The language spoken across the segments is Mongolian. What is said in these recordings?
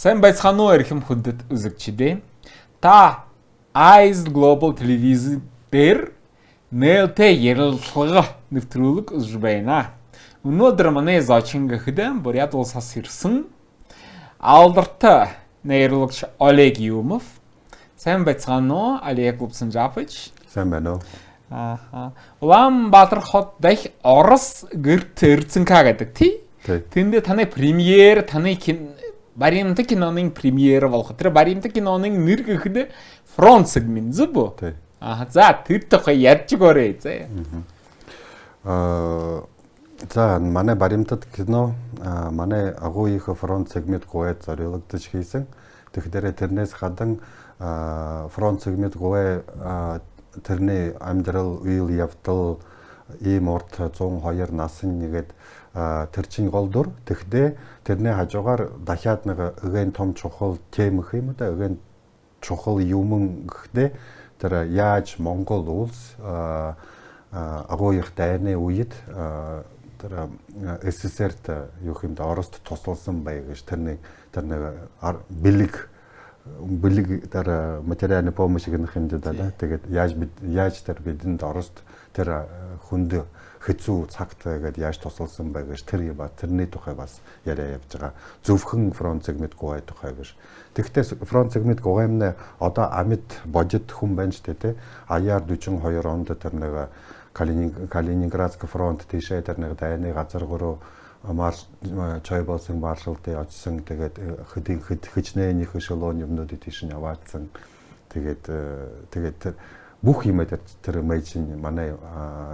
Сайн байцгаана уу эрхэм хүндэт үзэгчдээ. Та Eyes Global телевиз дээр нээлттэй ярилцлага нэвтрүүлэг үзэж байна. Өнөөдөр манай зочин гэхэд Бурят улсаас ирсэн алдартай нейрологч Олег Юмов. Сайн байцгаана уу Олег Лупсанжапыч? Сайн байна уу? Улаанбаатар хот дах Орос гэрт Эрдэнэка гэдэг тий. Тэндээ таны премьер, таны баримтат киноны премьер болох. Тэр баримтат киноны нэр гэхэд Front segment зүг үү? За тэр тухай ярьж өгөөрэй зэ. За манай баримтат кино манай агууийнхаа Front segment гуйд зориулагдаж хийсэн. Тэгэхээр тэрнээс гадна Front segment гуй тэрний амьдрал үйл явдал ийм урт 102 насны нэгэд тэр чин гол дүр. Тэгэхдээ тэрний хажуугаар дахиад нэг эгэн том чухал тем гэх юм да, эгэн чухал юм гэхдээ тэр яаж Монгол улс агууих дайны үед тэр СССР-т юу юм да Орост тусалсан бай гэж тэрний бэлэг тэр материальный помощь гэх юм да. Тэгээд яаж тэр бидэнд Орост тэр хүнд хэцүү цагт гээд яаж тусалсан бай гэж тэрний тухай бас яриа явж байгаа. Зөвхөн Front segment гуй тухай биш. Тэгвэл Front segment гуймны одоо амьд божид хүн байна шүү дээ. Аяар 42 онд тэр нэг Калининградск фронт тийшээ тэр нэг дайны газар руу марш чойболсон маршрутыг очсон. Тэгээд хичнээн их эшелон юмнуудыг тийш нь яваадсан. Тэгээд бүх юм тэр мэйжин манай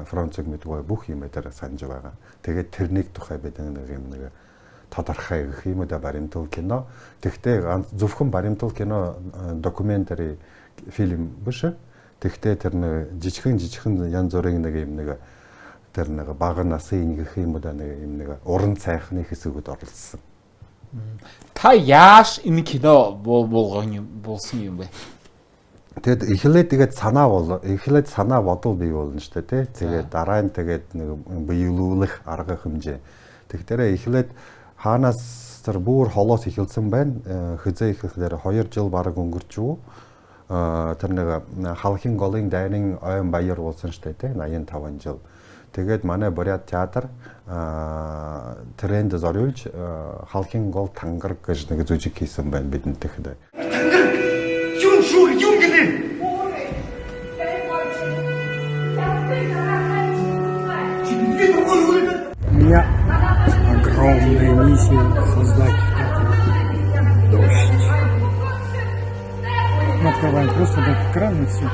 Front segment гуй бүх юм тэр санаж байгаа. Тэгээд тэрнийг тухай бид нэг тодорхой гэх юм да баримтал кино. Тэгтээ зөвхөн баримтал кино докюментари фильм биш. Тэгтээ тэр нэг жижигхэн янз бүрийн нэг тэр нэг бага насны гэх юм да нэг уран цайхны хэсгүүд оролцсон. Та яаш энэ кино болсон юм бэ? Тэгэд эхлээд санаа бодол бий болно шүү дээ. Тэгээд дараа нь тэгээд нэг биелүүлэх арга хэмжээ. Тэгэхээр эхлээд хаанаас тэр бүр холоос эхэлсэн байна. Хизээ ихэхээр 2 жил бараг өнгөрч үү. Тэр нэг халахын голын дайны ойн баяр болсон шүү дээ. 85 жил. Тэгээд манай Бурят театр тренд зориулж халахын гол тангар гэж нэг жүжиг хийсэн байна бидэнд тэгэхэд. У меня огромная миссия создать дождь. Мы открываем просто этот кран и все.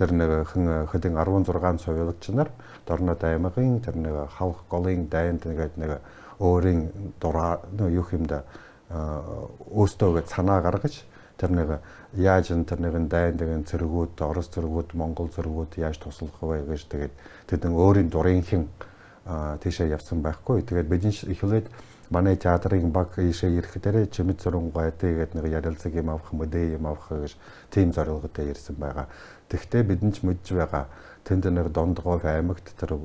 Тэр нэг хэдэн 16 соёлогч нар Дорнод аймагын тэр нэг халах голын дайнд нэг өөрийн дураа юу юм да өөртөө санаа гаргаж тэр нэг яаж тэр нэг дайнд зэргүүд Орос зэргүүд Монгол зэргүүд яаж туслах вэ гэж тэгээд тэдэн өөрийн дурын хин тийшээ явсан байхгүй. Тэгээд бидний эхлээд манай театрын баг ийшээ ирэхдээ чимэд зургийн гойтой гэдэг нэг ярилцаг юм авах мөдөө юм авах гэж тийм зорилготой ирсэн байгаа. Тэгтээ бидэнд ч мэдж байгаа. Тэнд нэг Дондгов аймагт тэр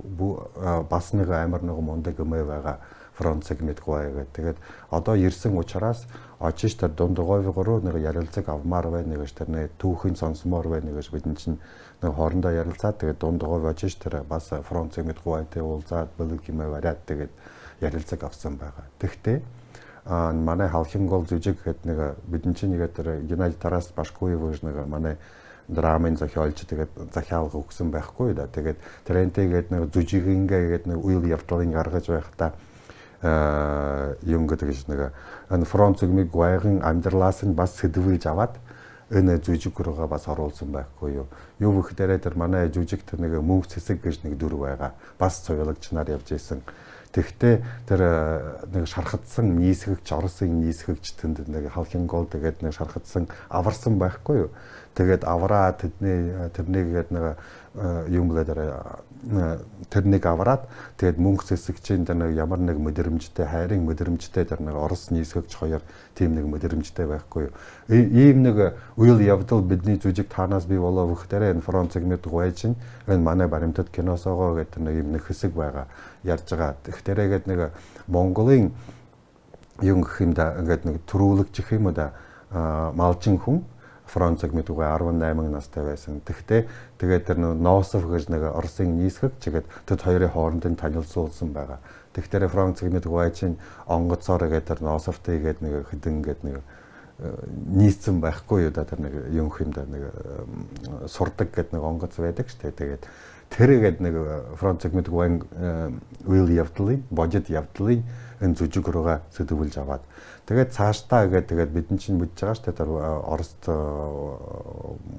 бас нэг амар нэг мундаг юм байгаа. Front segment гуй гэдэг. Тэгээд одоо ирсэн учраас очиж тэр Дондговыг руу нэг ярилцаг авмаар байна гэж тэр нэг түүхийн сонсомоор байна гэж бидэнд чинь нэг хоорондоо ярилцаад тэгээд Дондгов очиж тэр бас Front segment гуйтай уулзаад бэлэг юм аваад тэгээд ярилцаг авсан байгаа. Тэгтээ манай халахын гол жүжиг гэдэг нэг бидний чинь нэг тэр Геннадий Тарас Башкуев гэж нэг манай драмын зохиолч тэгээд захиалга өгсөн байхгүй да. Тэгээд трентэй гэдэг нэг жүжигингээ гэдэг нэг үйл явдлыг гаргаж байхдаа юм гэдэг нэг Front segment гуйгын амьдралаас нь бас сэдвэж аваад энэ жүжиг рүүгээ бас оруулсан байхгүй юу. Юу гэхээр тэр манай жүжигт нэг мөнх цэсэг гэж нэг дүр байгаа. Бас соёлогч нар явж исэн. Тэгтээ тэр нэг шархадсан нийсгэгч Оросын нийсгэгчтэнд нэг халахын гол тэгээд нэг шархадсан аварсан байхгүй юу. Тэгээд авраа тэрнийгээд нэг юм лэдэр тэрнийг аваад тэгээд мөнгө зэсэгчийн тэр нэг ямар нэг мэдрэмжтэй хайрын мэдрэмжтэй тэр нэг Орос нийсгэгч хоёр тийм нэг мэдрэмжтэй байхгүй юу. Ийм нэг үйл явдал бидний жүжиг танаас бий болоо вөхтөрөө энэ Францыг мэд гуйж энэ манай баримтат киносоогоо гэдэг нэг юм нэг хэсэг байгаа ярьж байгаа. Тэгтэрээгээд нэг Монголын юм гэх юм да ингээд нэг төрүүлэгч гэх юм уу да малчин хүн Францыг мэдгүй 18 настай байсан. Тэгтээ тэгээд тэр Носов гэж нэг Оросын нийсгэгч тэгээд тэд хоёрын хоорондын танилцуулсан байгаа. Тэгэхээр Францыг мэдгүй чинь онгоцоор гэдэг тэр Носовтэй гэдэг нэг хэдэн гэдэг нэг нийцсэн байхгүй юу да тэр нэг юм хэм да нэг сурдаг гэдэг нэг онгоц байдаг шүү дээ. Тэгээд тэргээд нэг Францыг мэдгүй үйл явдлын божид явдлын энэ зүжиг рүүгээ сэдвүүлж аваад тэгээд цаашдаа тэгээд бидэн чинь мэдж байгаа шүү дээ тэр Оросд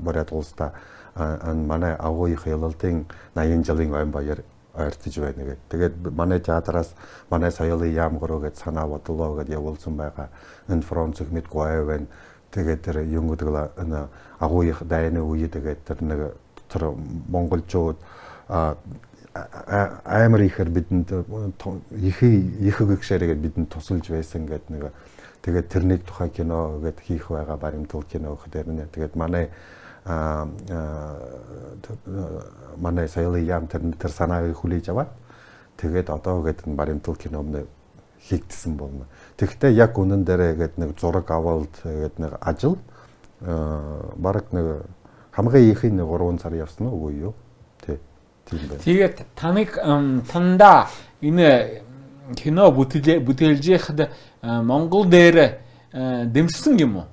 бариад улстай манай агууих ялалтын 80 жилийн ойн баяр ойртож байна гэдэг. Тэгээд манай театраас манай соёлын яам гөрөөгээд санаа бодлоо гэдээ явуулсан байгаа. Энэ Францыг мэдгүй байна. Тэгээд тэр юм гэдэг нь агууих дайны үе тэгээд тэр нэг тэр монголчууд амар ихээр бидэнд их гэгшээрээ бидэнд тусалж байсан гэдэг нэг тэгээд тэрний тухай кино гэдэг хийх байгаа баримтал кино гэхээр нэ тэгээд манай соёлын яам тэр санааг хүлээж аваад тэгээд одоо гэдэг баримтал киномны хийгдсэн болно. Тэгэхдээ яг үнэн дээрээ гэдэг нэг зураг авалт гэдэг нэг ажил бараг нэг хамгийн ихийн 3 сар явсан уу үгүй юу? Тэгээд тандаа энэ кино бүтээлжихд Монгол дээр дэмжсэн юм уу?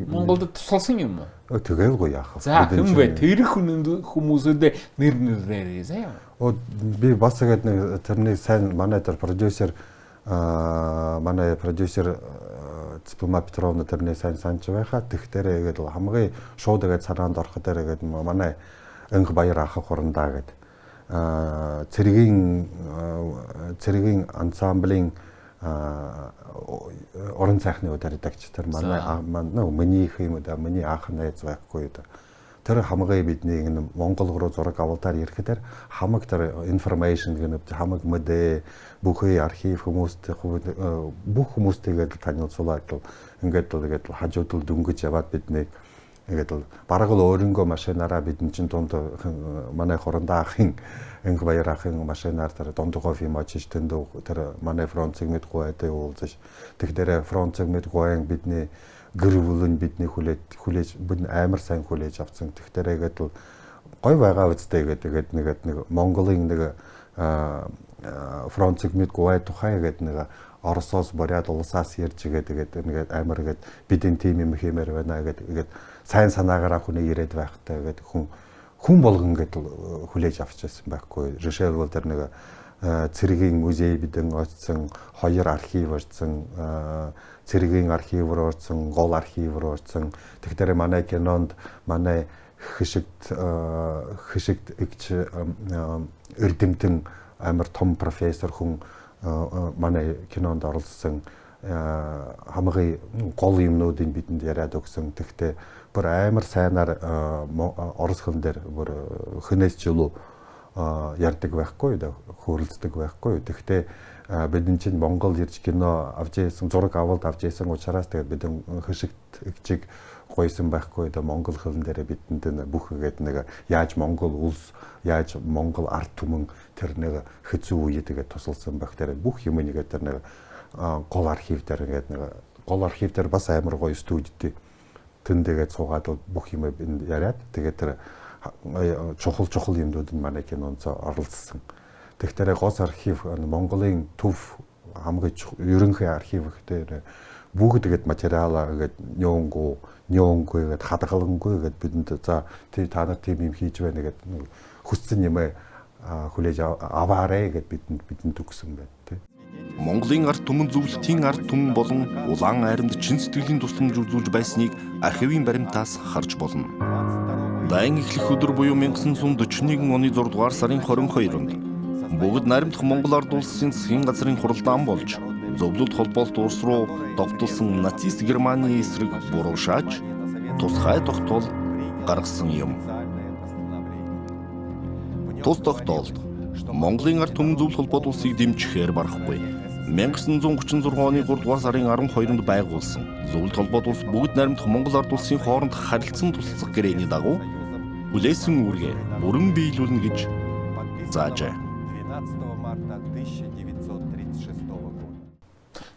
Монголд тусалсан юм уу? Тэгээгүй яах вэ? За хүмбэ тэр хүмүүсүүд нэрнэрээ заяа. Би бас тэгээд нэг тэрний сайн манай тэр продюсер Цэпэма Петровна тэрний сайн санаж байхаа тэгтэрээ гэдэг хамгийн шууд тэгээд санаанд ороход тэгээд манай Энх баяр ах хурандаа гэдэг цэргийн ансамблийн орон сайхны удирдагч тэр манай миний юм да миний ах найз байхгүй да тэр хамгийн бидний энэ Монгол руу зураг авалтаар ирэхээр хамаг тэр information гэнэ хамаг мэдээ бүхий архив хүмүүстэй бүх хүмүүстэйгээ танилцуулаад ингээд тэгээд хажуудал дөнгөж яваад биднийг ингээд бараг л өөрөнгөө машинаараа бидэн чинь дунд манай хурандаа ахын Энх баяр ахын машинаар тэр дунд кофе мочиж тэнд тэр манай Францыг мэдгүй байдаг уулзаж тэгэхээр Францыг мэдгүй бидний гэр бүлийн бидний хүлээж бид амар сайн хүлээж авсан. Тэгэхээр ингээд гой байгаа үстэй гэдэг нэг Монголын нэг Францыг мэдгүй тухай гэдэг нэг Оросоос бариад улсаас ярьж тэгээд нэг амар гэдэг бидний тим юм хэмээр байна гэдэг сайн санаагаараа хүнийг ирээд байхтай гэдэг хүн болгон гэдэг хүлээж авчихсан байхгүй. Жишээл бол тэр нэг цэргийн музей бидэн очсон, хоёр архив орсон, цэргийн архив руу орсон, гол архив руу орсон. Тэгэхээр манай кинонд манай хишигт игч эрдэмтэн амар том профессор хүн манай кинонд оролцсон хамгийн гол юмнуудыг бидэнд яриад өгсөн. Тэгтээ бүр амар сайнаар орос хүн дээр бүр хөнөөс жилүү ярьдаг байхгүй да хөрөлддөг байхгүй. Тэгтээ бидний чинь Монгол ирж кино авч ийсэн зураг авалт авч ийсэн учраас тэгээд бидний хишигт игчиг гойсон байхгүй да Монгол хөлн дээр бидэнд бүх гээд нэг яаж Монгол улс яаж Монгол ард түмэн тэр нэг хэцүү үе тэгээд тусалсан байх дээр бүх юм нэгээд тэр нэг гол архив дээр ингээд нэг гол архив дээр бас амар гоё студитэй тэндэгээд суугаад бүх юм яриад тэгээд тэр чухал юмнууд нь манай кинонд оролцсон. Тэгэхээр гол архив Монголын төв хамгийн ерөнхий архив гэхээр бүгд тэгээд материалаа ингээд нёонгүй гээд хадгалангүй гээд бидэнд за та нар тийм юм хийж байна гээд хүссэн юм хүлээж аваарэ гээд бидэнд өгсөн байна тий. Монголын ард түмэн зөвлөлтийн ард түмэн болон улаан айрамд чин сэтгэлийн тусламж үзүүлж байсныг архивын баримтаас харж болно. Дайн эхлэх өдөр буюу 1941 оны 6 дугаар сарын 22-нд бүгд найрамдах Монгол ард улсын засгийн газрын хуралдаан болж зөвлөлт холбоолт улс руу довтолсон нацист Германы эсрэг буруу шааж тусгай тогтвол гаргасан юм. Тус тогтоолд Монголын ард түмэн зөвлөлт холбоот улсыг дэмжихээр барахгүй. 1936 оны 3 дугаар сарын 12-нд байгуулсан зөвлөлт холбоот улс бүгд найрамдах Монгол ард улсын хооронд харилцан туслах гэрээний дагуу хүлээсэн үүргээ бүрэн биелүүлнэ гэж заажээ.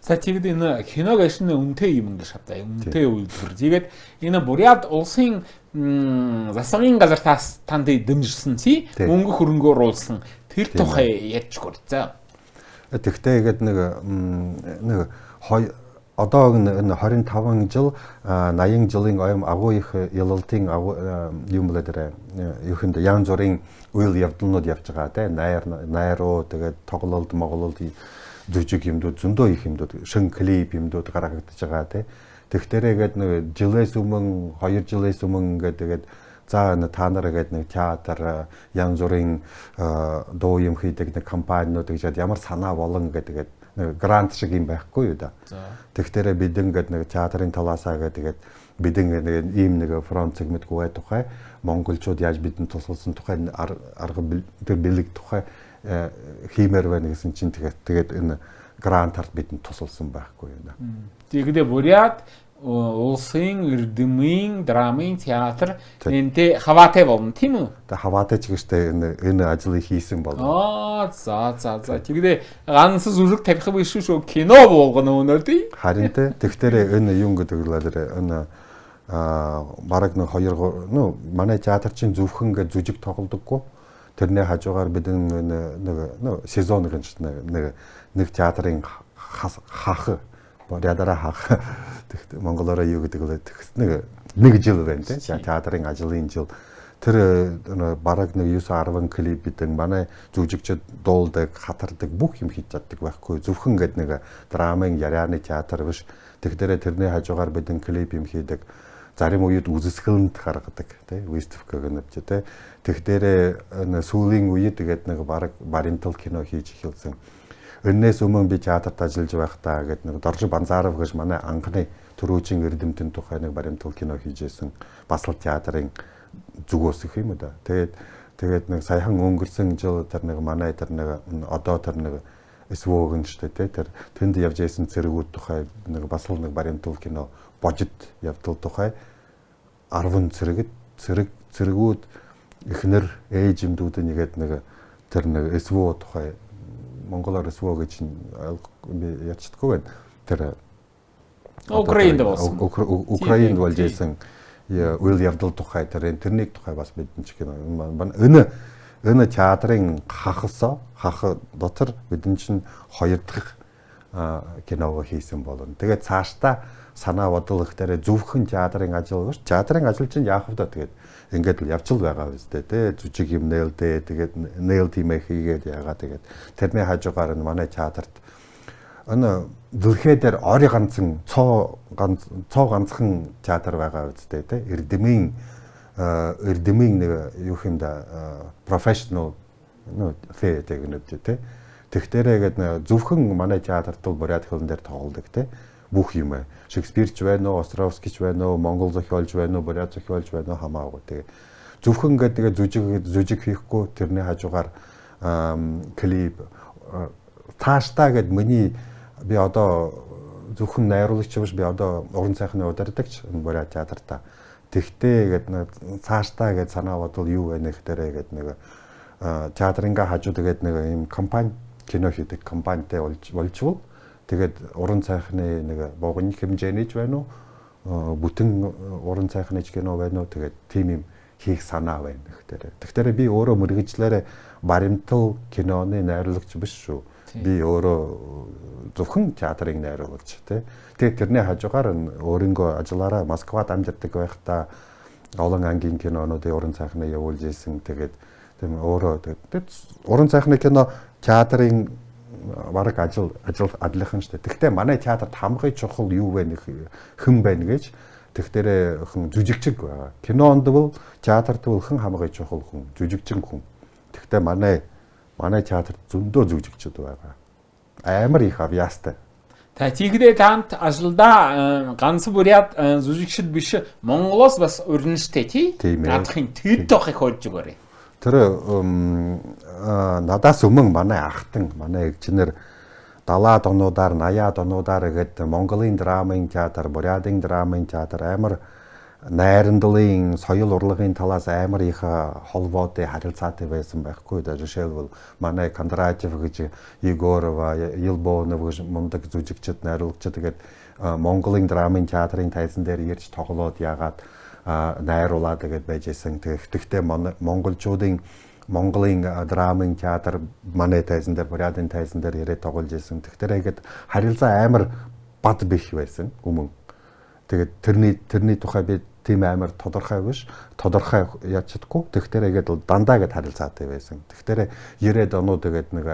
За тэгээд энэ киног ашны үнэтэй юм гэж хатаа үнэтэй үйлдвэр. Тэгээд энэ буряд улсын засгийн газар танд дэмжсэн чи мөнгө хөрөнгө оруулсан тэр тухай ярьж гүрцээ. Тэгтээ нэг одоо энэ 25 жил 80 жилийн оюун агуу их ялалтын юм болоо юухэнд янз бүрийн үйл явдлууд явж байгаа те найруу тэгээд тоглолт могололт зүжиг юмдууд зөндөө их юмдууд шин клип юмдууд гаргагдаж байгаа те. Тэгтэрээгээд нэг жилээс өмнө 2 жилээс өмнө ингээд за та нараа гээд нэг театр янз бүрийн дуу юм хийдэг нэг компаниуд гэж ямар санаа болон гэдэг грант шиг юм байхгүй юу да. Тэгтэрээ бид ингээд нэг театрын талаасаа тэгээд бид нэг ийм нэг фронт сегментгүй тухай монголчууд яаж бидэнд тусалсан тухай арга бэлэг тухай хиймээр байна гэсэн чинь тэгээд энэ грантаар бидэнд тусалсан байхгүй юу да. Тэгээд буряд улсын эрдэмийн драмын театр энтэй хаваатай болно тийм үү? Тэ хаваатай ч гэжтэй энэ ажлыг хийсэн болно. За. Тэгээд ганц зүрх тавих биш шүү кино болгоно өнөө тий. Харин тэгтээ энэ юм гэдэг л энэ бараг нэг 2 манай театр чинь зөвхөн ингээд жүжиг тоглодоггүй. Тэрний хажуугаар бид нэг сезон нэг театрын хах борядара хах тэгт монголоор юу гэдэг вэ нэг жил байна тийм театрын ажлын жил тэр бараг нэг 9-10 клип бидэн манай жүжигчд дуулдаг хатардаг бүх юм хийж чаддаг байхгүй зөвхөн ингээд нэг драмын ярианы театр биш тэгтэрээ тэрний хажуугаар бидэн клип юм хийдэг зарим үед үзэсгэлэнт гаргадаг тийм выставка гэнэвч тийм тэгтэрээ сүүлийн үед тэгээд нэг бараг баримтал кино хийж эхэлсэн. Өнөөс өмнө би театрт ажиллаж байхдаа гэдэг нэг Доржи Банзаров гэж манай анхны төрөөжин эрдэмтэн тухай нэг баримтал кино хийжсэн. Бас л театрын зүгөөс их юм да. Тэгээд нэг саяхан өнгөрсөн жил тэр нэг манай тэр нэг одоо тэр нэг эсвөөг нь штэ тэр тэнд явж байсан цэргүүд тухай нэг бас л нэг баримтал кино божид явдал тухай 10 цэргүүд эхнэр ээж юмдууд нэгэд нэг тэр нэг эсвөө тухай монголоор эсвөө гэж ярьцдаггүй байна. Тэр Украинд болсон. Украинд болж ирсэн үйл явдал тухай тэрний тухай бас бидний ч кино. Энэ театрын хах дотор бидний чинь 2 дахь киног хийсэн болно. Тэгээд цаашдаа санаа бодол ихтэй зөвхөн театрын ажил биш. Театрын ажил чинь яах вэ тэгээд ингээд л явцал байгаа үстэй тий зүжиг юм нээлдээ тэгээд нээл тимээ хийгээд ягаа тэгээд тэрний хажуугаар нь манай театрт энэ зүрхээ дээр ори ганцхан цоо ганцхан театр байгаа үстэй тий эрдэмийн нэг юу юм да профешнл фэдэг нэг тий тэгтэрээгээд зөвхөн манай театрт бол буряд хөлн дээр тоглодог тий бүх юм Шекспирч байна уу, Островскич байна уу, Монгол зохиолч байна уу, буряд зохиолч байна уу хамаагүй. Тэгээ зөвхөн тэгээд жүжиг хийхгүй тэрний хажуугаар клип тааштай гэд миний би одоо зөвхөн найруулагч биш би одоо уран сайхны удирдагч буряд театрта. Тэгтээ гэд цааштай гэд санаа бодвол юу байна гэхтэрээ гэд нэг театрынга хажуу тэгээд нэг юм компани кино хийдэг компанитай болжвол тэгээд уран сайхны нэг богино хэмжээний ч байна уу бүтэн уран сайхны кино байна уу тэгээд тийм юм хийх санаа байна гэхтэр. Тэгэхээр би өөрөө мэргэжлээрээ баримтал киноны найруулагч биш шүү. Би өөрөө зөвхөн театрын найруулагч тий. Тэгээд тэрний хажуугаар өөрийнхөө ажиллаараа Москвад амьдардаг байхдаа олон ангийн кинонуудын уран сайхны явуулж ирсэн. Тэгээд тийм өөрөө тэгээд уран сайхны кино театрын бараг ажлынхан штэ. Тэгтээ манай театрт хамгийн чухал юу вэ хэн байна гэж тэгтээ хүн жүжигчиг байгаа. Кинонд бол театрт бол хэн хамгийн чухал хүн жүжигчин хүн. Тэгтээ манай театрт зөндөө жүжигчид байгаа. Амар их авьяастай. Та тийгдээ таамт ажлдаа ганц буряд жүжигчид биш Монголоос бас өрнөштэй тий? Наадахын тэд тохыг хойж өгөөрэй. Тэр надаас өмнө манай ахтан манай эгчнэр 70-аад онуудаар 80-аад онуудаар гээд Монголын драмын театр, Бурятын драмын театр амар найрамдлын соёл урлагийн талаас амар их холбоотой харилцаатай байсан байхгүй да. Жишээлбэл манай Кондратьев гэж Егорова, Елбоонов гэж мундаг жүжигчид, найруулагчид тэгээд Монголын драмын театрын тайзан дээр ирж тоглоод яагаад найруулаад тэгээд байж исэн. Тэгэхдээ монголчуудын Монголын драмын театр манай тайзан дээр, Бурятын тайзан дээр ирээд тоглож исэн. Тэгэхээр ингээд харилцаа амар бад бих байсан өмнө. Тэгээд тэрний тухай би тийм амар тодорхой биш. Тодорхой яаж чадахгүй. Тэгэхээр ингээд дандаа гэд харилцаатай байсан. Тэгэхээр 90-ад онууд тэгээд нэг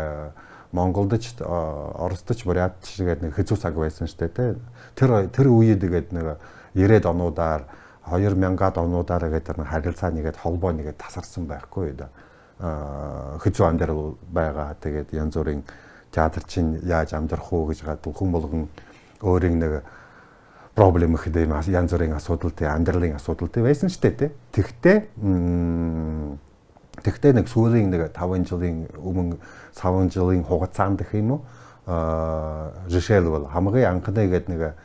Монголдч, Оросдч, Бурятч гэдэг нэг хэцүү цаг байсан шүү дээ. Тэр үед тэгээд нэг 90-ад онуудаар 2000-ад онуудаар гэдэг нэг харилцаа нэгэд холбоо нэгэд тасарсан байхгүй да. Хэцүү амьдрал байгаа. Тэгээд янз бүрийн театр чинь яаж амьдрах уу гэж гадал хүн болгон өөрийн нэг проблем ихэдээ янз бүрийн асуудалтай, амьдралын асуудалтай байсан шүү дээ. Тэгтээ нэг сүүлийн нэг 5 жилийн өмнө 5 жилийн хугацаанд гэх юм уу жишээлбэл хамгийн анхны гэдэг нэг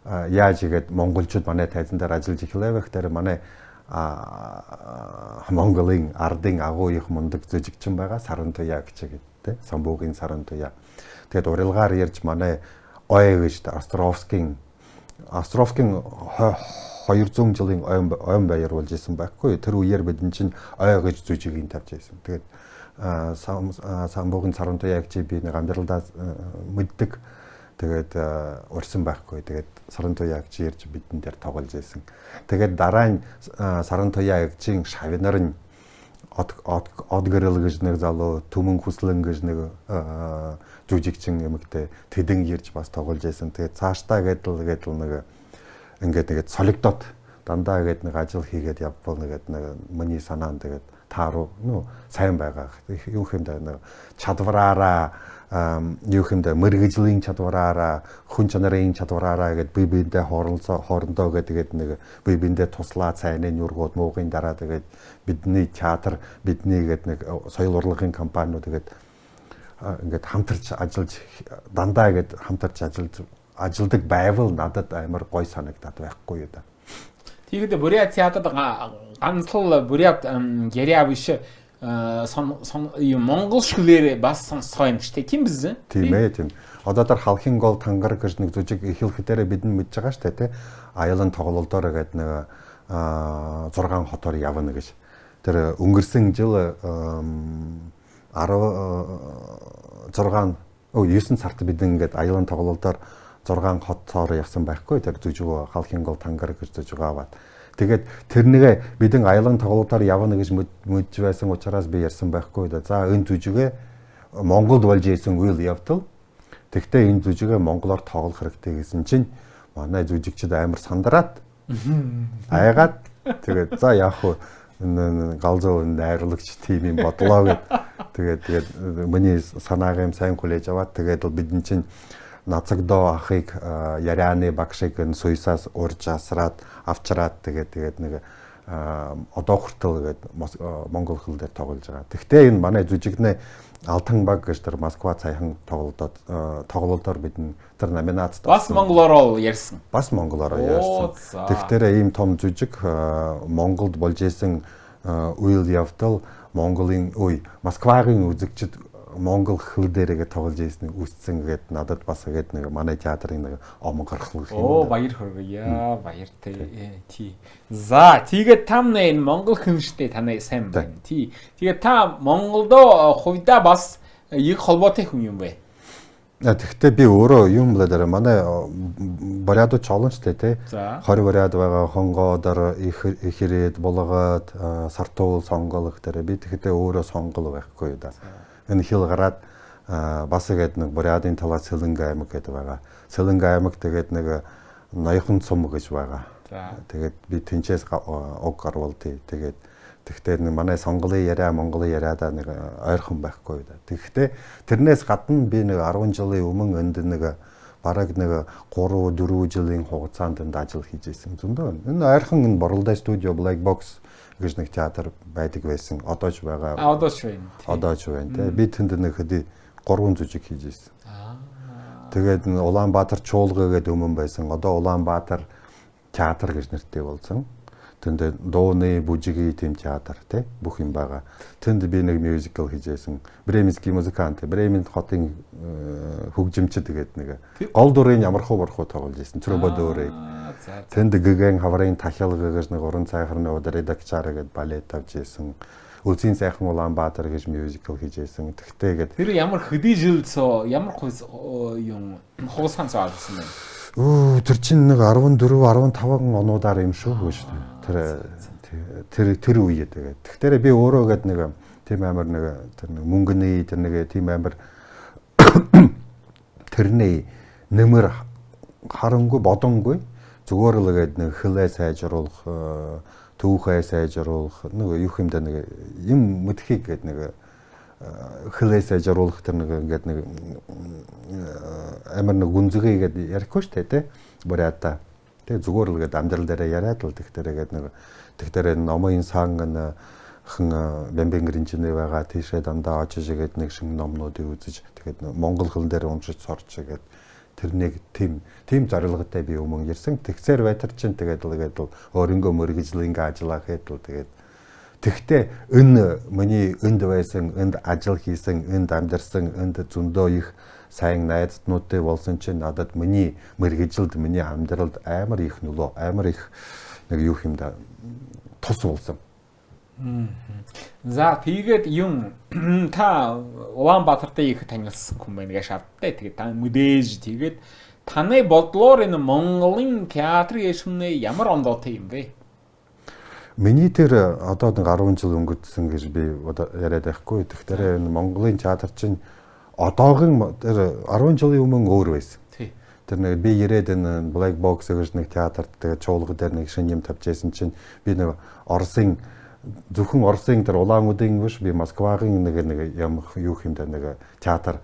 яаж игээд монголчууд манай тайзан дээр ажиллаж эхлэв гэхээр манай Монголын ардын агуу их мундаг жүжигчин байгаа Сарантуя гэж гэдэг Самбуугийн Сарантуя. Тэгээд урилгаар ярьж манай ой гэж Островскийн 200 жилийн ойн баяр болж исэн байхгүй. Тэр үеэр бид чинь ой гэж жүжигийг тавьж исэн. Тэгээд Самбуугийн Сарантуя гэж би нэг амьдралдаа мэддэг. Тэгээд урьсан байхгүй. Тэгээд Сарантуя гэж ярьж бидэн дээр тоглож исэн. Тэгээд дараа нь Сарантуя гэжийн шавнар нь Одгэрэл гэж нэг залуу, Түмэн Хүслэн гэж нэг жүжигчин эмэгтэй тэдэн ирж бас тоглож исэн. Тэгээд цаашдаа гэдэл нэг ингээд солигдоод дандаа гээд нэг ажил хийгээд явбал нэг миний санаанд тэгээд тааруу сайн байгаа. Юу хэмдэ нэг чадвараараа юу хэмдэ мэргэжлийн чадвараараа хүн чанарын чадвараараа гэд бие биендээ хоорондоо гэдэг нэг бие биендээ туслаа цайны нүргүүд муугийн дараа тэгээд бидний театр бидний гэд нэг соёл урлагийн компаниуд тэгээд ингээд хамтарч ажиллаж дандаа гэд хамтарч ажилдаг байвал надад амар гой санагдаад байхгүй юу да. Тэгээд Бурят театрт ганцлал Бурят яриа биш Монгол шүлээр бас сонсгоо юм штэ тийм биз? Тийм ээ тийм. Одоо тэр халахын гол тангар гэж нэг зүжиг эхлэхдээ бид нь мэдж байгаа штэ тий. Аялан тоглолтоор гээд нэг 6 хотоор явна гэж. Тэр өнгөрсөн жил 9 сард бид ингээд аялан тоглолтоор 6 хотоор явсан байхгүй. Тэр зүжиг халахын гол тангар гэж зүжиг аваад тэгээд тэрнийгээ бидэн аялан тоглолтоор явна гэж мэдж байсан учраас би ярьсан байхгүй да. За энэ жүжигээ Монголд болж ийсэн үйл явдал. Тэгтээ энэ жүжигээ монголоор тоглох хэрэгтэй гэсэн чинь манай жүжигчид амар сандраад айгаад тэгээд за яах вэ галзуу найруулагч тим юм бодлоо гэд тэгээд миний санаагаа сайн хүлээж аваад тэгээд бидэн чинь Нацагдоо ахыг ярианы багшиг нь суйсаас урж асраад авчраад тэгээд нэг одоо хүртэл гээд монгол хэл дээр тоглож байгаа. Тэгтээ энэ манай жүжигнээ Алтан баг гэж тэр Москва цайхан тоглолтоор бид тэр номинацд бас монголоор ярьсан. Бас монголоор ярьсан. Тэгэхээр ийм том жүжиг Монголд болж исэн үйл явдал Монголын Москвагийн үзэгчид Монгол хэл дээрээ тоглож ийснийг үсцэн гээд надад бас гээд нэг манай театрын нэг омгорхол гэх юм. Баяр хүргэе. Баяр тий. За тэгээд та энэ монгол хүн штэ танай сайн байна. Тий. Тэгээд та Монголдо хувьдаа бас их холбоотой хүн юм бэ? Тэгэхдээ би өөрөө юм л дээр манай Бурят чолончтой тий. 20 Бурят байгаа хонгоодор их ирээд болгоод сартуул сонгол гэхээр би тэгэхдээ өөрөө сонгол байхгүй да. Энэ хил гараад бас тэгээд нэг Бурятын талаас Сэлэнг аймаг гэдэг байгаа. Сэлэнг аймаг тэгээд нэг ноёхон цум гэж байгаа. Тэгээд би тэнцээс уг гарвалдээ. Тэгээд тэгтээ нэг манай сонголын яриа Монголын яриадаа нэг ойрхон байхгүй да. Тэгэхдээ тэрнээс гадна би нэг 10 жилийн өмнө энд нэг бараг нэг 3-4 жилийн хугацаанд ажил хийж байсан. Зөндөө. Энэ ойрхон энэ Боролдай студио Black Box гэж нэг театр байдаг байсан. Одоо ч байгаа. Одоо ч байна. Одоо ч байна те. Би тэнд нэг хэдий 3 жүжиг хийж байсан. Тэгээд Улаанбаатар чуулга гэдэг өмнө байсан. Одоо Улаанбаатар театр гэж нэртэй болсон. Тэнд дууны бүжигийн тэм театр те бүх юм байгаа. Тэнд би нэг мюзикл хийжсэн. Бременский музыкант, Бремен хотын хөгжимчд гэдэг нэг гол дүрийн ямархуу борхуу тоглож байсан. Трубадурыг. Тэнд гэгэн хаврын тахилга гэж нэг уран сайхрын өдөр редакчаар гэдэг балет тавьж байсан. Үлзийн сайхан Улаанбаатар гэж мюзикл хийжсэн. Тэгтээ тэр ямар хэдий жил цоо ямар юм хугацаанд цаалсан бэ? Тэр чинь нэг 14 15 онуудаар юм шүү гэж. Тэр үе тэгээд. Тэгэхээр би өөрөө гээд нэг тийм амар нэг тэр нэг мөнгөний тэр нэг тийм амар тэрний нэмэр харангүй бодонгүй зүгээр л гээд нэг хөлөө сайжруулах түүхээ сайжруулах нэг юу юм да нэг юм мэдхийг гээд нэг хөлөө сайжруулах тэр нэг ингээд нэг амар нэг гүнзгий гээд ярихгүй шүү дээ те бурята тэг зүгээр л гээд амьдрал дээр яриад л тэгтэрээ гээд нэг тэгтэрээ номын сан хэн бэмбэнгэрийн чинь байгаа тийшээ дандаа очиж гээд нэг шинэ номнуудыг үзэж тэгээд монгол хэл дээр уншиж сорч гээд тэрнийг тийм зорилготой би өмнө ирсэн. Тэгсээр байтар чинь тэгээд өөрөнгөө мөргөжл ингээ ажиллах хэдэл тэгээд тэгтээ энэ миний энд байсан, энд ажил хийсэн, энд амьдарсан, энд зөндөө их сайн найзтнуудтай болсон чинь надад миний мэргэжилд, миний амьдралд амар их нөлөө, амар их нэг юу юм да тус болсон. За тэгээд юм та Улаанбаатартай их танилцсан хүн байна гэж шаардтай. Тэгээд та мэдээж тэгээд таны бодлоор энэ Монголын театрын яшмны ямар ондоотой юм бэ? Миний тэр одоо нэг 10 жил өнгөрсөн гэж би яриад байхгүй. Тэгэхээр энэ Монголын театр чинь одоогийн тэр 10 жилийн өмнө өөр байсан. Тэр нэг би ирээд энэ Black Box гэж нэг театрт тэгээд чуулга дээр нэг шинэ юм тавьжсэн чинь би нэг Оросын зөвхөн Оросын тэр улаан үдийн биш би Москвагийн нэг юм юу юм да нэг театр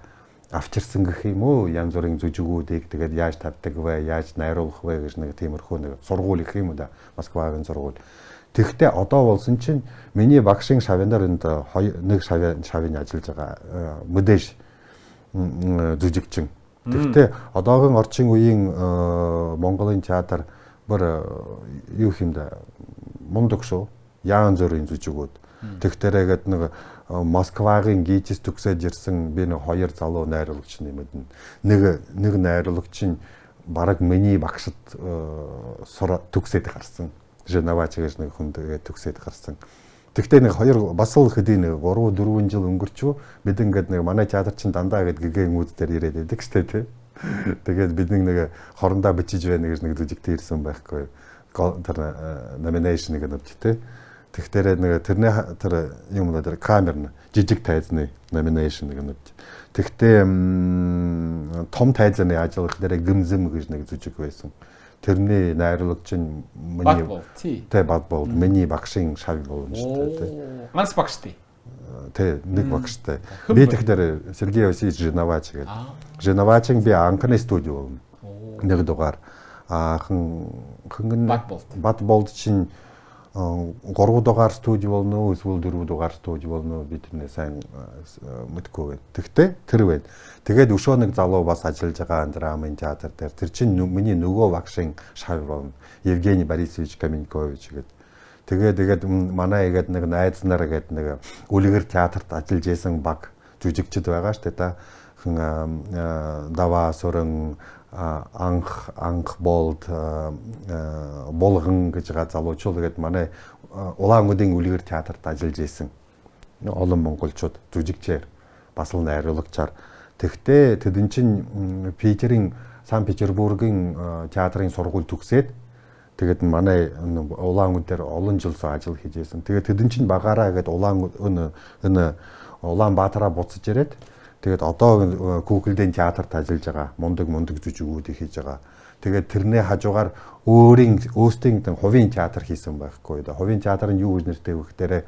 авчирсан гэх юм уу янз бүрийн зүжигүүдийг тэгээд яаж тавьдаг вэ яаж найруулах вэ гэж нэг тиймэрхүү нэг сургууль их юм да Москвагийн сургууль. Тэгвэл одоо болсон чинь миний багшийн шавьянаар энд нэг шавьяаны ажиллаж байгаа мэдээж зүжигчин. Тэгвэл одоогийн орчин үеийн Монголын театр бүр юу юм да мундаг шүү. Яан зүрийн зүжигүүд. Тэгтэрээгээд нэг Москвагийн гижис төгсөөж ирсэн би нэг 2 залуу найруулагч нэмэдэн. Нэг найруулагч нь бараг миний багшд төгсөөд гарсан. Женавач гэж нэг хүн төгсөөд гарсан. Тэгтээ нэг 2 бас л хэдий нэг 3-4 жил өнгөрчөө бид ингээд нэг манай театр чинь дандаа гээд гэгэн үүдээр ирээд байдаг штэ тий. Тэгээд бид нэг хорондоо бичиж байна гэж нэг зүжигтэй ирсэн байхгүй. Тэр номинашныг нөт тий. Тэгэхээр нэг тэрний тэр юм уу тэр камер жижиг тайзны номинашн нэг нөт. Тэгтээ том тайзны ажиллах дээр гимзэм гэж нэг зүжиг байсан. Тэрний найруулагч нь миний бат бол миний багшийн шав болно шүү дээ. Манс багштай. Тэ нэг багштай. Би тэгэхээр Сергей Васильевич Женавач гэдэг. Женавачийн би анхны студио нэг дугаар хөнгөн бат болд чинь 3 дугаар студио болно эсвэл 4 дугаар студио болно би тэрнээ сайн мэдгүй байна. Тэгтээ тэр байна. Тэгээд өшөө нэг залуу бас ажиллаж байгаа драмын театр дээр тэр чинь миний нөгөө багшийн шав болно. Евгений Борисович Каменькович гэдэг. Тэгээд манай игээд нэг найз нар гэдэг нэг үлгэр театрт ажиллаж исэн баг жүжигчд байгаа шүү дээ та. Дава Суран анх болд болгон гэж байгаа залуучууд гээд манай улаан үдийн үлгэр театрт ажиллаж исэн. Олон монголчууд жүжигчээр бас л найруулагчаар. Тэгтээ тэдэн чинь Питерийн Санкт-Петербургийн театрын сургууль төгсөөд тэгээд манай улаан үдээр олон жил ажил хийж исэн. Тэгээд тэдэн чинь багаараа гээд Улаанбаатараа буцаж ирээд тэгээд одоо Google-ийн театрт ажиллаж байгаа. Мундаг жүжигүүдийг хийж байгаа. Тэгээд тэрний хажуугаар өөртөө хувийн театр хийсэн байхгүй. Хувийн театр нь юу гэж нэртэй вэ гэхээр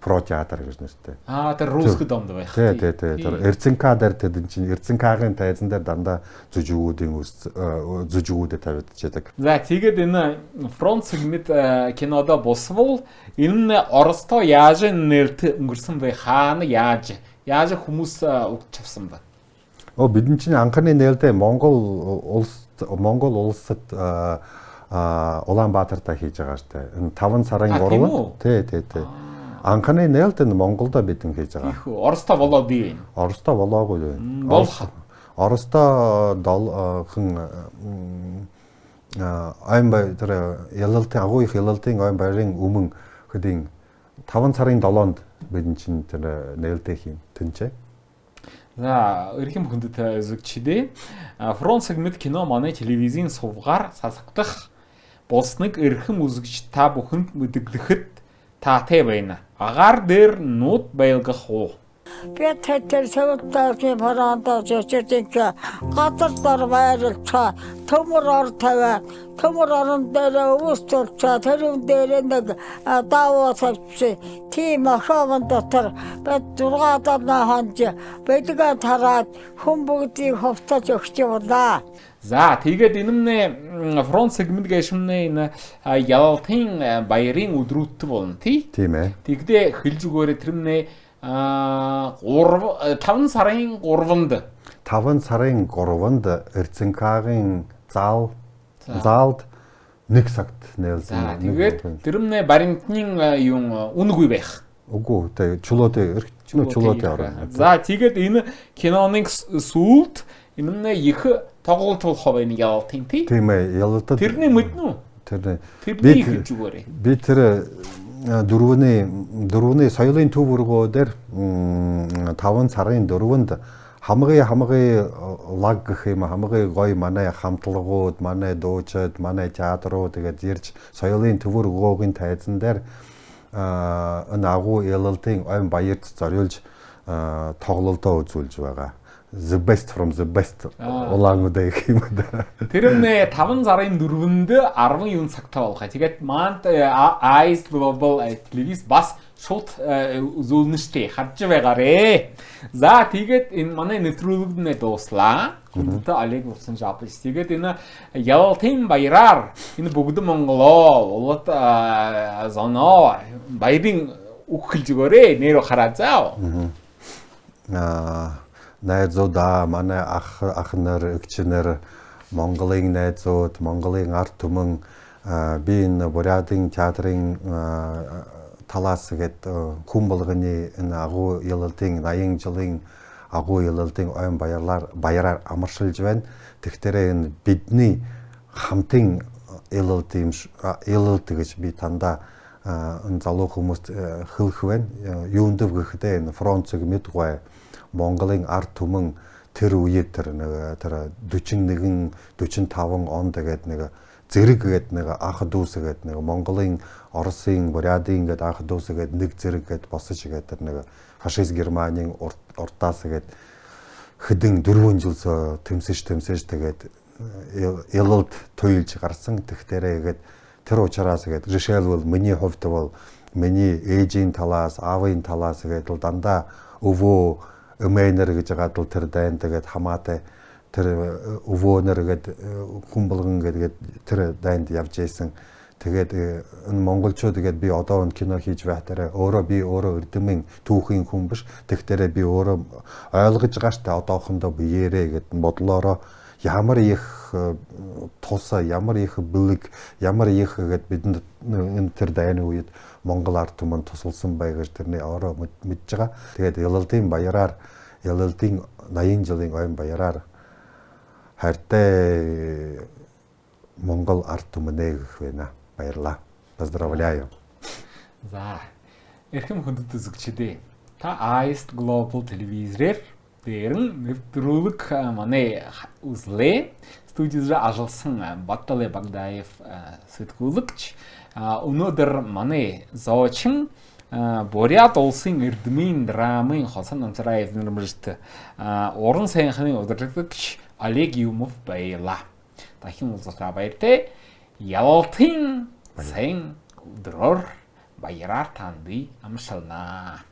про театр гэж нэртэй. Тэр русский домд байх. Тий. Тэр РЦК дээр тэд чинь РЦК-гийн тайзан дээр дандаа зүжигүүдэд тавьдаг. За тэгээд энэ фронт сегмент кинодо босвол энэ Оростой яаж нэрт өнгөрсөн бэ? Хаана яаж хүмүүс өгч авсан бэ? Бидний чинь анхны нээлттэй Монгол улсад Улаанбаатартаа хийж байгаа штэ. Энэ 5 сарын 3-нд. Тий. Анхны нээлт нь Монголдо бидэн хийж байгаа. Их Оростой болоод бий. Оростой болоогүй юу? Болох. Оростой хэн аймбай тэр ялалтын агуу их ялалтын аймбарын өмнө хэдийн 5 сарын 7-нд бидэн чинь тэр нээлттэй хийм тэнцээ. За эрхэм хүндэт үзэгчдээ фронт сегмент кино манай телевизийн сувгаар сасагдах болсныг эрхэм үзэгч та бүхэнд мэдгэдэхэд таатай байна. Агаар дээр нууд байлгах уу? Би тэр савтагийн параанда жижиг гадар дор байрлцаа төмөр ор тавиа төмөр орон дээр өвсөлцөө тэрүүн дээр нэг даваа тавьчих тийм ахаан дотор бод 6 дарна ханж бэдгээ тараад хүн бүгдийг ховтож өгч явлаа. За тэгээд энэмнэ фронт сегмент гэшмнэ энэ ялалтын баярын өдрүүт болно тий? Тийм ээ. Тэгдээ хэл зүгээрээ тэрмнэ 5 сарын 3-нд 5 сарын 3-нд РЦК-гийн залд 1 цагт нээлсэн. За тэгээд тэрмнэ баримтны юм үнэгүй байх. Үгүй тэг чулуутай орно. За тэгээд энэ киноны сүүлд энэмнэ их тоглолт болох байх ялалтын тий? Тийм ээ. Ялалтад тэрний мэднэ үү? Тэрний хэл зүгээрээ. Би тэр дөрөвний соёлын төв өргөөдөр 5 сарын 4-нд хамгийн лаг гэх юм хамгийн гоё манай хамтлагууд, манай дуучид, манай театрууд тэгээд ирж соёлын төв өргөөгийн тайзан дээр энэ агуу ялалтын ойн баярт зориулж тоглолтоо үзүүлж байгаа. The best from the best улаангуудаа гэх юм да. Тэрнээ 5 сарын 4-нд 19 цагтаа болох. Тэгээд Mant Eyes Global телевиз бас шууд үзүүлнэ штэ харж байгаарэ. За тэгээд энэ манай нэвтрүүлэгнээ дууслаа. Хүндэт Олег урсан жапс. Тэгээд энэ ялалтын баяраар энэ бүгд Монголоо улад зоноо баярын үг хэлж өгөөрэй. Нэрөө хараа заа. Найзуудаа манай ах нар эгчнэр Монголын найзууд, Монголын ард түмэн би энэ Бурятын театрын талаас гээд хүн болгоны энэ агуу ялалтын 80 жилийн агуу ялалтын ойн баяраар амаршилж байна. Тэгтэрээ энэ бидний хамтын ялалт гэж би тандаа энэ залуу хүмүүст хэлэх байна. Юунд гэхдээ энэ фронт сегмент гой Монголын ард түмэн тэр үед тэр 41 45 онд гээд нэг зэрэг гээд нэг анх дүүс гээд нэг Монголын Оросын Бурятын гээд анх дүүс гээд нэг зэрэг гээд босож гээд тэр нэг фашист Германийн уртаас гээд хэдэн 4 жил тэмсэж тэгээд ялалт туйлж гарсан. Тэгтэрээ гээд тэр учраас гээд жишээлбэл миний хувьд бол миний ээжийн талаас, аавын талаас гээд дандаа өвөө Өмэйнэр гэж байгаа тул тэр дайн тэгээд хамаатай тэр өвөөнөр гээд хүн болгон гээд тэр дайнд явж ийсэн. Тэгээд энэ монголчууд гээд би одоо энэ кино хийж байхдаа би өөрөө эрдэмийн түүхийн хүн биш. Тэгтэрээ би өөрөө ойлгож байгаа штэ одоохондоо биеэрээ гээд бодлороо ямар их тус, ямар их бэлэг, ямар их гээд бидэнд энэ тэр дайны үед Монгол ард түмэн тусалсан бай гэж тэрний өөрөө мэдж байгаа. Тэгээд ялалтын баяраар ялалтын 80 жилийн ойн баяраар хайртай Монгол ард түмэнээ гэх байна. Баярлаа. Поздравляю. За. Эрхэм хүндэт үзэгчдээ. Та Eyes Global телевизээр дээрэн нэвтрүүлэг манай үзлээ. Студид ажилласан Батале Багдаев сэтгүүлэгч өнөөдөр манай зоочин Бурят улсын эрдмийн драмын Хосон Намцараев нэрмэрт уран сайхны удирдлагч Олег Юмов баярлаа. Дахин уулзалтаа баяртай. Ялалтын сайн өдрөөр баяраар таандыг амлалнаа.